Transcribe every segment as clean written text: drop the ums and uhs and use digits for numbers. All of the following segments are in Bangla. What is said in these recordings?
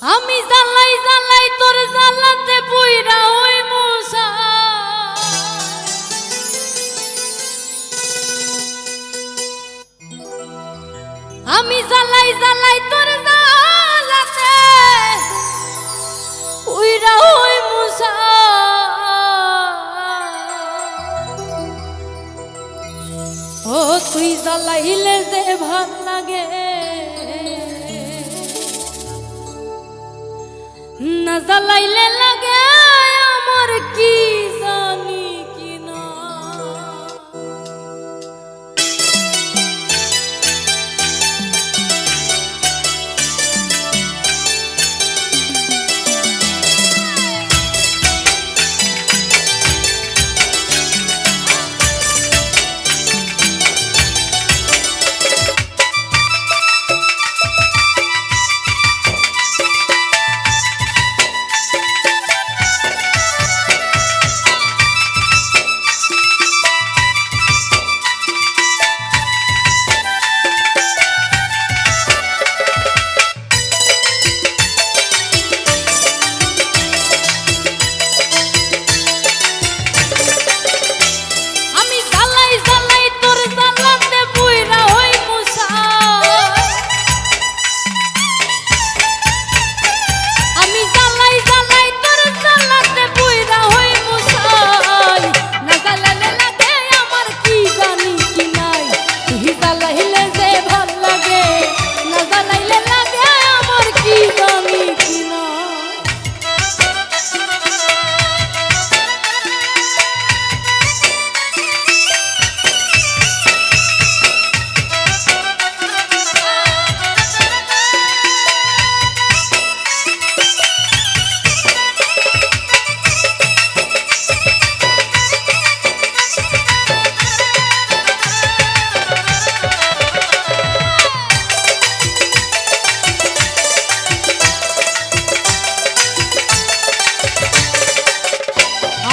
আমি জ্বালাই জ্বালাই তোর জ্বালাতে পুইরা ওই মুসা আমি জ্বালাই জ্বালাই তোর জ্বালাতে পুইরা ওই মুসা ও তুই জ্বালাইলে যে ভাল লাগে না জ্বালাইলে লাগে আমার কি জানি কি না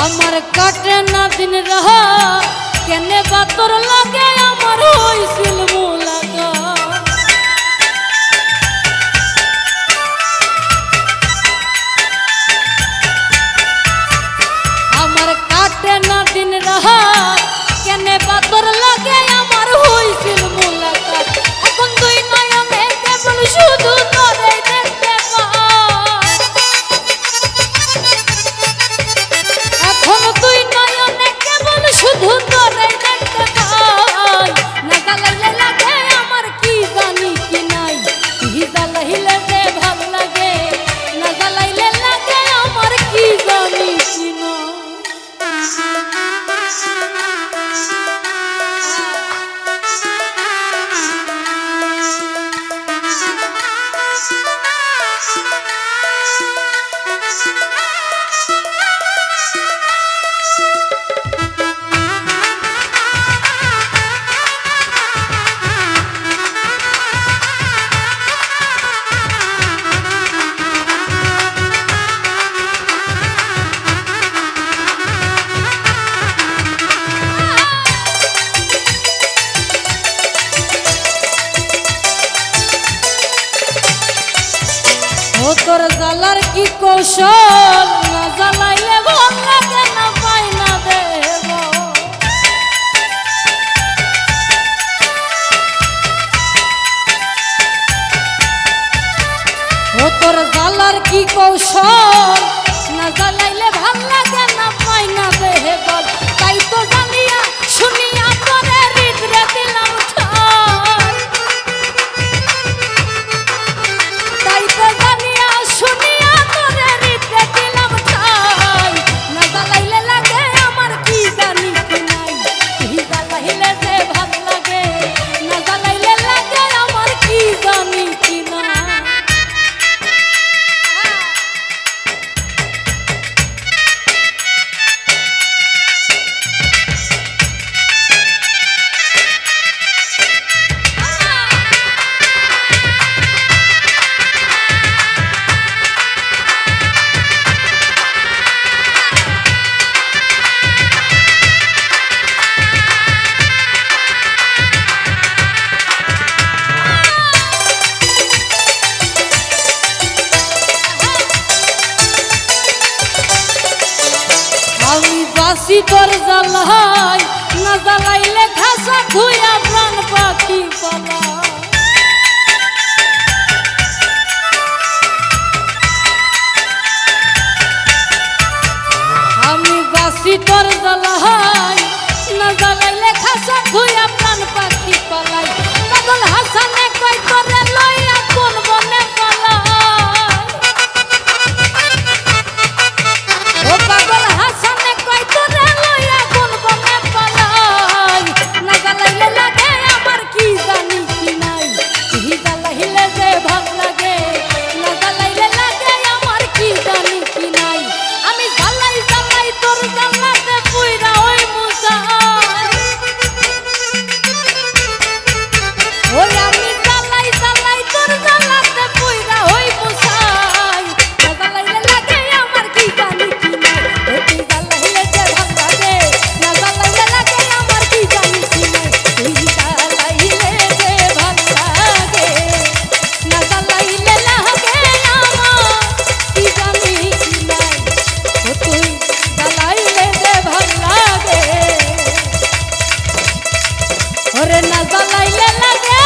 আমার কাটে না দিন রহা কেনে বাতর লাগে আমার হইছিল মুলাকা আমার কাটে না দিন রহা কেনে বাতর লাগে আমার হইছিল মুলাকা এখন তুই নয়নে কেবল শুধু তোরে দেখতে পাই এখন তুই নয়নে কেবল শুধু তোরে দেখতে পাই না জ্বালাইলে লাগে আমার কি জানি কি নাই তুই জ্বালাইলে যে ভাল লাগে না জ্বালাইলে লাগে আমার কি জানি কি নাই ও তোর জ্বালার কি কৌশল না জ্বালাইলে ভাল লাগে না পাই না দেব ও তোর জ্বালার কি কৌশল না জ্বালাইলে ভাল লাগে না পাই না দেহ বল তাই তো জানিয়া শুনিয়া তোরে হৃদরে দিলাম ঠাই তাই তো জানিয়া শুনিয়া তোরে হৃদরে দিলাম ঠাই না জ্বালাইলে লাগে আমার কি জানি কি নাই তুই জ্বালাইলে যে ভাল লাগে না জ্বালাইলে লাগে আমার কি জানি কি না বাসি তোর জ্বালাই না জ্বালাইলে খাসা ধুইয়া প্রাণ পাখি পালা আমি বাসি তোর জ্বালাই না জ্বালাইলে খাসা ধুইয়া প্রাণ পাখি পালাই পাগল হাসানে কই তোরে লইয়া কোন বনে পালাই ও পাগল হাসানে কই তোরে লইয়া কোন বনে পালাই না জ্বালাইলে লাগে আমার কি জানি কি নাই কি জ্বালাইলে যে ভাল লাগে না জ্বালাইলে লাগে আমার কি জানি কি নাই আমি জ্বালাই জ্বালাই তোর জ্বালাতে পুইরা ওই মুসাই ওই আমি জ্বালাই জ্বালাই তোর জ্বালাতে পুইরা ওই মুসাই না জ্বালাইলে লাগে আমার কি জানি কি নাই তুই জ্বালাইলে যে ভাল লাগে না জ্বালাইলে লাগে আমার কি জানি কি নাই তুই জ্বালাইলে যে ভাল লাগে না জ্বালাইলে লাগে আমার কি জানি কি নাই তুই জ্বালাইলে যে ভাল লাগে ওরে না জ্বালাইলে লাগে